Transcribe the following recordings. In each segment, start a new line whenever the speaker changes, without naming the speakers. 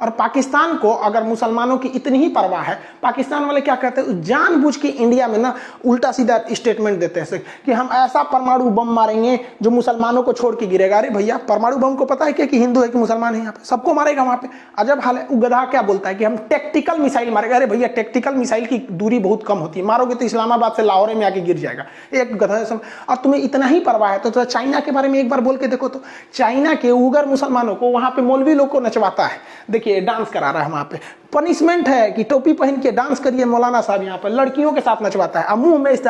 और पाकिस्तान को अगर मुसलमानों की इतनी ही परवाह है, पाकिस्तान वाले क्या कहते हैं, जानबूझ के इंडिया में ना उल्टा सीधा स्टेटमेंट देते हैं कि हम ऐसा परमाणु बम मारेंगे जो मुसलमानों को छोड़ के गिरेगा। अरे भैया, परमाणु बम को पता है क्या कि हिंदू है कि मुसलमान है, यहाँ पे सबको मारेगा। वहां पे अजब हाल है। गधा क्या बोलता है कि हम टैक्टिकल मिसाइल मारेगा। अरे भैया, टैक्टिकल मिसाइल की दूरी बहुत कम होती है, मारोगे तो इस्लामाबाद से लाहौर में आके गिर जाएगा। एक गधा। और तुम्हें इतना ही परवाह है तो चाइना के बारे में एक बार बोल के देखो तो। चाइना के उगर मुसलमानों को वहां पे मौलवी लोग को नचवाता है। देखिए, डांस करा रहा है वहां पे, पनिशमेंट है कि टोपी पहन के डांस करिए। मौलाना साहब यहाँ पर लड़कियों के साथ नचवाता है, मुंह में इस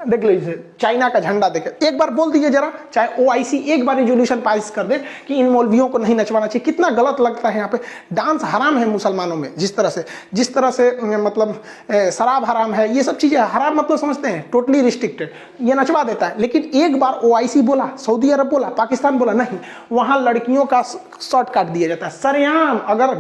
देख लीजिए चाइना का झंडा देखे। एक बार बोल दीजिए जरा, चाहे ओआईसी एक बार रिजोल्यूशन पास कर दे कि इन मौलवियों को नहीं नचवाना चाहिए। कितना गलत लगता है। यहाँ पे डांस हराम है मुसलमानों में, जिस तरह से मतलब शराब हराम है, ये सब चीजें हराम मतलब समझते हैं, टोटली रिस्ट्रिक्टेड, ये नचवा देता है। लेकिन एक बार ओआईसी बोला, सऊदी अरब बोला, पाकिस्तान बोला, नहीं, वहां लड़कियों का शर्ट काट दिया जाता है सरेआम। अगर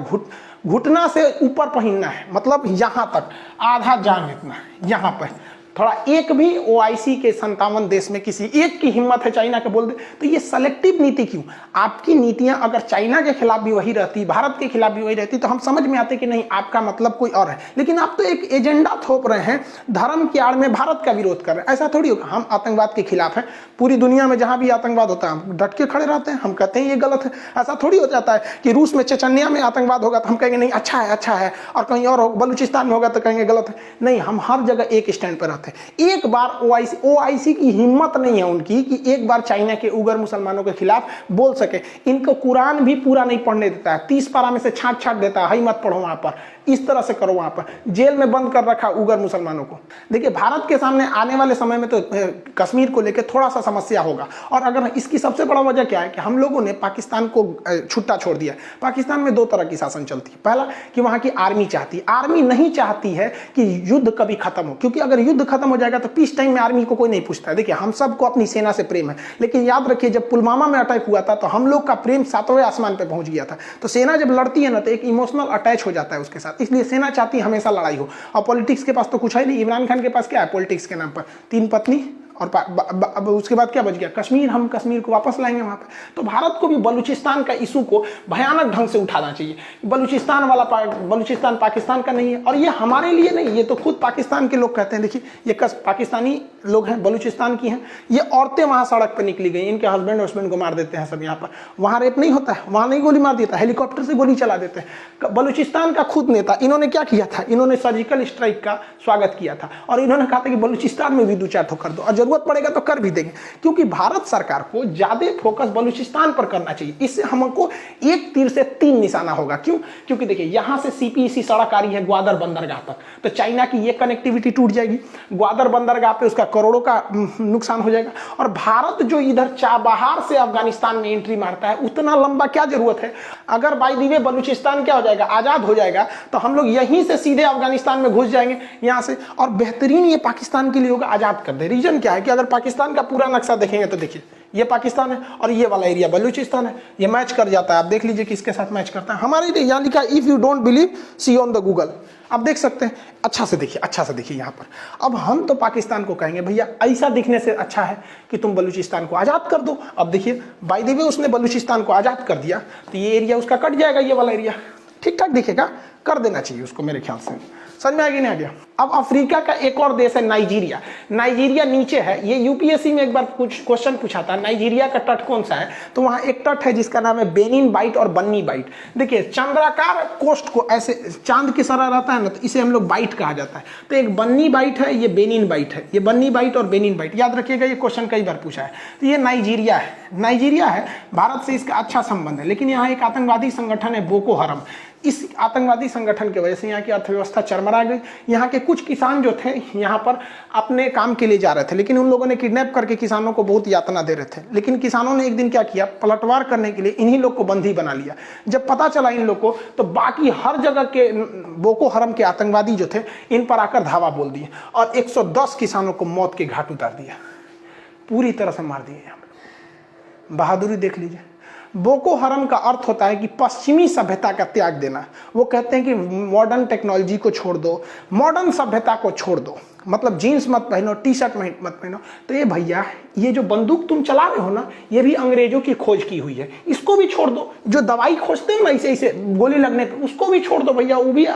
घुटना से ऊपर पहनना है, मतलब यहां तक आधा जान इतना, यहां पर थोड़ा, एक भी ओआईसी के 57 देश में किसी एक की हिम्मत है चाइना के बोल दे तो ये सेलेक्टिव नीति क्यों? आपकी नीतियां अगर चाइना के खिलाफ भी वही रहती, भारत के खिलाफ भी वही रहती, तो हम समझ में आते कि नहीं, आपका मतलब कोई और है। लेकिन आप तो एक एजेंडा थोप रहे हैं, धर्म की आड़ में भारत का विरोध कर रहे हैं। ऐसा थोड़ी होगा। हम आतंकवाद के खिलाफ है, पूरी दुनिया में जहां भी आतंकवाद होता है हम डट के खड़े रहते हैं, हम कहते हैं ये गलत है। ऐसा थोड़ी हो जाता है कि रूस में, चेचन्या में आतंकवाद होगा तो हम कहेंगे नहीं अच्छा है, अच्छा है, और कहीं और बलूचिस्तान में होगा तो कहेंगे गलत है। नहीं, हम हर जगह एक स्टैंड पर रहते हैं। एक बार ओआईसी की हिम्मत नहीं है उनकी कि एक बार चाइना के उगर मुसलमानों के खिलाफ बोल सके। इनको कुरान भी पूरा नहीं पढ़ने देता है, 30 पारा में से छाट देता है, मत पढ़ो वहां पर, इस तरह से करो, वहां पर जेल में बंद कर रखा उगर मुसलमानों को। देखिए, भारत के सामने आने वाले समय में तो कश्मीर को लेकर थोड़ा सा समस्या होगा। और अगर इसकी सबसे बड़ा वजह क्या है कि हम लोगों ने पाकिस्तान को छुट्टा छोड़ दिया। पाकिस्तान में दो तरह की शासन चलती है। पहला कि वहां की आर्मी चाहती है, आर्मी नहीं चाहती है कि युद्ध कभी खत्म हो, क्योंकि अगर युद्ध खत्म हो जाएगा तो पीस टाइम में आर्मी को कोई नहीं पूछता है। देखिए, हम सबको अपनी सेना से प्रेम है, लेकिन याद रखिए जब पुलवामा में अटैक हुआ था तो हम लोग का प्रेम 7वें आसमान पे पहुंच गया था। तो सेना जब लड़ती है ना तो एक इमोशनल अटैच हो जाता है उसके साथ, इसलिए सेना चाहती है हमेशा लड़ाई हो। और पॉलिटिक्स के पास तो कुछ है नहीं। इमरान खान के पास क्या है पॉलिटिक्स के नाम पर? 3 पत्नी, और अब उसके बाद क्या बच गया? कश्मीर। हम कश्मीर को वापस लाएंगे वहां पे। तो भारत को भी बलूचिस्तान का इशू को भयानक ढंग से उठाना चाहिए। बलूचिस्तान बलूचिस्तान पाकिस्तान का नहीं है, और ये हमारे लिए नहीं, ये तो खुद पाकिस्तान के लोग कहते हैं। देखिए, ये पाकिस्तानी लोग हैं, बलूचिस्तान की हैं। ये औरतें वहां सड़क पर निकली गई, इनके हस्बैंड को मार देते हैं सब यहाँ पर। वहां रेप नहीं होता है, वहां नहीं गोली मार देता, हेलीकॉप्टर से गोली चला देते हैं। बलूचिस्तान का खुद नेता, इन्होंने क्या किया था? इन्होंने सर्जिकल स्ट्राइक का स्वागत किया था, और इन्होंने कहा था कि बलूचिस्तान में भी 2-4 ठोकर दो, और जरूरत पड़ेगा तो कर भी देंगे। क्योंकि भारत सरकार को ज्यादा फोकस बलूचिस्तान पर करना चाहिए। इससे हमको एक तीर से 3 निशाना होगा। क्यों? क्योंकि देखिए, यहां से सीपीईसी सड़क आ रही है ग्वादर बंदरगाह तक, तो चाइना की ये कनेक्टिविटी टूट जाएगी। ग्वादर बंदरगाह पे उसका करोड़ों का नुकसान हो जाएगा। और भारत जो इधर चाबहार से अफगानिस्तान में एंट्री मारता है, उतना लंबा क्या जरूरत है? अगर बाय द वे बलूचिस्तान क्या हो जाएगा, आजाद हो जाएगा, तो हम लोग यहीं से सीधे अफगानिस्तान में घुस जाएंगे यहां से, और बेहतरीन ये पाकिस्तान के लिए होगा, आजाद कर दे। रीजन क्या है कि अगर पाकिस्तान का पूरा नक्शा देखेंगे तो देखिए, ये पाकिस्तान है और ये वाला एरिया बलूचिस्तान है। ये मैच कर जाता है। आप देख लीजिए किसके साथ मैच करता है। हमारे लिए यहाँ लिखा if you don't believe see on the Google, आप देख सकते हैं। अच्छा से देखिए यहाँ पर। अब हम तो पाकिस्तान को कहेंगे भैया ऐसा दिखने से अच्छा है कि तुम बलूचिस्तान को आजाद कर दो। अब देखिए, बाय द वे उसने बलूचिस्तान को आजाद कर दिया तो ये एरिया उसका कट जाएगा, ये वाला एरिया ठीक ठाक दिखेगा। कर देना चाहिए उसको, मेरे ख्याल से। समझ में आ गया नहीं आ गया? अब अफ्रीका का एक और देश है नाइजीरिया। नाइजीरिया नीचे है। ये यूपीएससी में एक बार कुछ क्वेश्चन पूछा था, नाइजीरिया का तट कौन सा है? तो वहां एक तट है जिसका नाम है बेनिन बाइट और बन्नी बाइट। देखिए, चंद्राकार कोस्ट को ऐसे चांद की तरह रहता है ना, तो इसे हम लोग बाइट कहा जाता है। तो एक बन्नी बाइट है, ये बेनिन बाइट है। ये बन्नी बाइट और बेनिन बाइट याद रखिएगा, ये क्वेश्चन कई बार पूछा है। तो ये नाइजीरिया है। नाइजीरिया है, भारत से इसका अच्छा संबंध है, लेकिन यहाँ एक आतंकवादी संगठन है बोको हरम। इस आतंकवादी संगठन की वजह से यहाँ की अर्थव्यवस्था चरमरा गई। यहाँ के कुछ किसान जो थे यहाँ पर अपने काम के लिए जा रहे थे, लेकिन उन लोगों ने किडनैप करके किसानों को बहुत यातना दे रहे थे। लेकिन किसानों ने एक दिन क्या किया, पलटवार करने के लिए इन्हीं लोग को बंदी बना लिया। जब पता चला इन लोग को, तो बाकी हर जगह के बोको हरम के आतंकवादी जो थे इन पर आकर धावा बोल दिए और 110 किसानों को मौत के घाट उतार दिया, पूरी तरह से मार दिए। बहादुरी देख लीजिए। बोको हरम का अर्थ होता है कि पश्चिमी सभ्यता का त्याग देना। वो कहते हैं कि मॉडर्न टेक्नोलॉजी को छोड़ दो, मॉडर्न सभ्यता को छोड़ दो। मतलब जीन्स मत पहनो, टी शर्ट मत पहनो। तो ये भैया, ये जो बंदूक तुम चला रहे हो ना, ये भी अंग्रेजों की खोज की हुई है, इसको भी छोड़ दो। जो दवाई खोजते हो ना इसे इसे गोली लगने पे, उसको भी छोड़ दो भैया, वो भी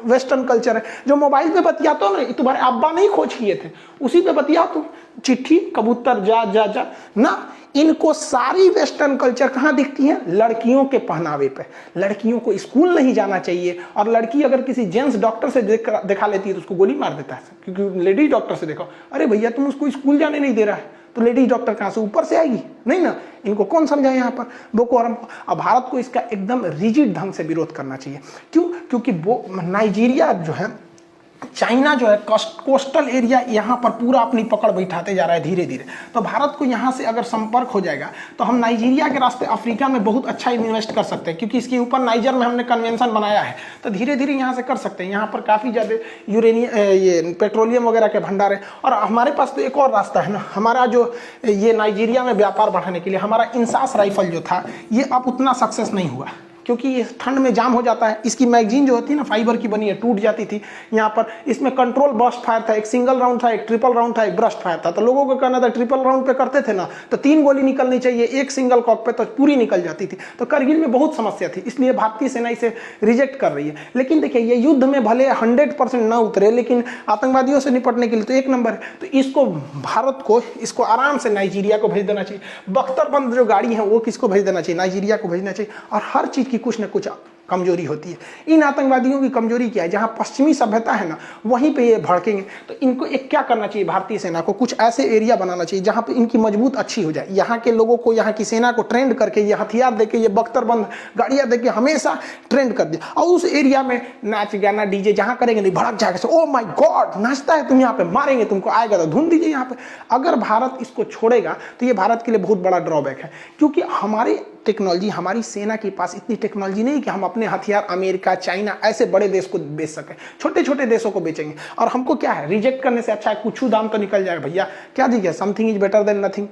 वेस्टर्न कल्चर है। जो मोबाइल पे बतियाते हो ना, ये तुम्हारे अब्बा नहीं खोज किए थे, उसी पे बतिया तुम, चिट्ठी कबूतर जा जा जा ना। इनको सारी वेस्टर्न कल्चर कहाँ दिखती है? लड़कियों के पहनावे पे। लड़कियों को स्कूल नहीं जाना चाहिए, और लड़की अगर किसी जेंट्स डॉक्टर से दिखा लेती है तो उसको गोली मार देता है, क्योंकि लेडीज डॉक्टर से देखो, अरे भैया तुम उसको स्कूल जाने नहीं दे रहा है, तो लेडीज डॉक्टर कहाँ से ऊपर से आएगी? नहीं ना। इनको कौन समझाए यहाँ पर बोको हराम को। अब भारत को इसका एकदम रिजिड ढंग से विरोध करना चाहिए। क्यों? क्योंकि वो नाइजीरिया जो है, चाइना जो है, कोस्टल एरिया यहाँ पर पूरा अपनी पकड़ बैठाते जा रहा है धीरे धीरे। तो भारत को यहाँ से अगर संपर्क हो जाएगा तो हम नाइजीरिया के रास्ते अफ्रीका में बहुत अच्छा इन्वेस्ट कर सकते हैं, क्योंकि इसके ऊपर नाइजर में हमने कन्वेंशन बनाया है। तो धीरे धीरे यहाँ से कर सकते हैं। यहाँ पर काफ़ी ज़्यादा यूरेनियम, ये पेट्रोलियम वगैरह के भंडार है। और हमारे पास तो एक और रास्ता है ना, हमारा जो ये नाइजीरिया में व्यापार बढ़ाने के लिए हमारा इंसास राइफल जो था, ये अब उतना सक्सेस नहीं हुआ, क्योंकि ये ठंड में जाम हो जाता है। इसकी मैगजीन जो होती है ना, फाइबर की बनी है, टूट जाती थी। यहाँ पर इसमें कंट्रोल बर्स्ट फायर था, एक सिंगल राउंड था, एक ट्रिपल राउंड था, एक ब्रस्ट फायर था। तो लोगों को कहना था ट्रिपल राउंड पे करते थे ना तो 3 गोली निकलनी चाहिए, एक सिंगल कॉक पे तो पूरी निकल जाती थी। तो करगिल में बहुत समस्या थी, इसलिए भारतीय सेना इसे रिजेक्ट कर रही है। लेकिन देखिए, ये युद्ध में भले 100% ना उतरे, लेकिन आतंकवादियों से निपटने के लिए तो एक नंबर है। तो इसको, भारत को इसको आराम से नाइजीरिया को भेज देना चाहिए। बख्तरबंद जो गाड़ी है वो किसको भेज देना चाहिए? नाइजीरिया को भेजना चाहिए। और हर चीज़ की कुछ न कुछ कमजोरी होती है। इन आतंकवादियों की कमजोरी क्या है? जहां पश्चिमी सभ्यता है ना, वहीं पे ये भड़केंगे। तो इनको एक क्या करना चाहिए? भारतीय सेना को कुछ ऐसे एरिया बनाना चाहिए जहां पे इनकी मजबूत अच्छी हो जाए। यहाँ के लोगों को, यहाँ की सेना को ट्रेंड करके, ये हथियार देके, ये बख्तरबंद गाड़ियां देके हमेशा ट्रेंड कर दिया। और उस एरिया में नाच गाना डीजे जहां करेंगे नहीं, भड़क जाएगा। ओ माय गॉड, नाचता है तुम यहाँ पे, मारेंगे तुमको, आएगा तो ढूंढ दीजिए यहाँ पे। अगर भारत इसको छोड़ेगा तो ये भारत के लिए बहुत बड़ा ड्रॉबैक है, क्योंकि हमारी टेक्नोलॉजी, हमारी सेना के पास इतनी टेक्नोलॉजी नहीं कि हम अपने हथियार अमेरिका, चाइना ऐसे बड़े देश को बेच सकें। छोटे छोटे देशों को बेचेंगे। और हमको क्या है, रिजेक्ट करने से अच्छा है कुछ दाम तो निकल जाएगा भैया। क्या दीजिए, something is better than nothing.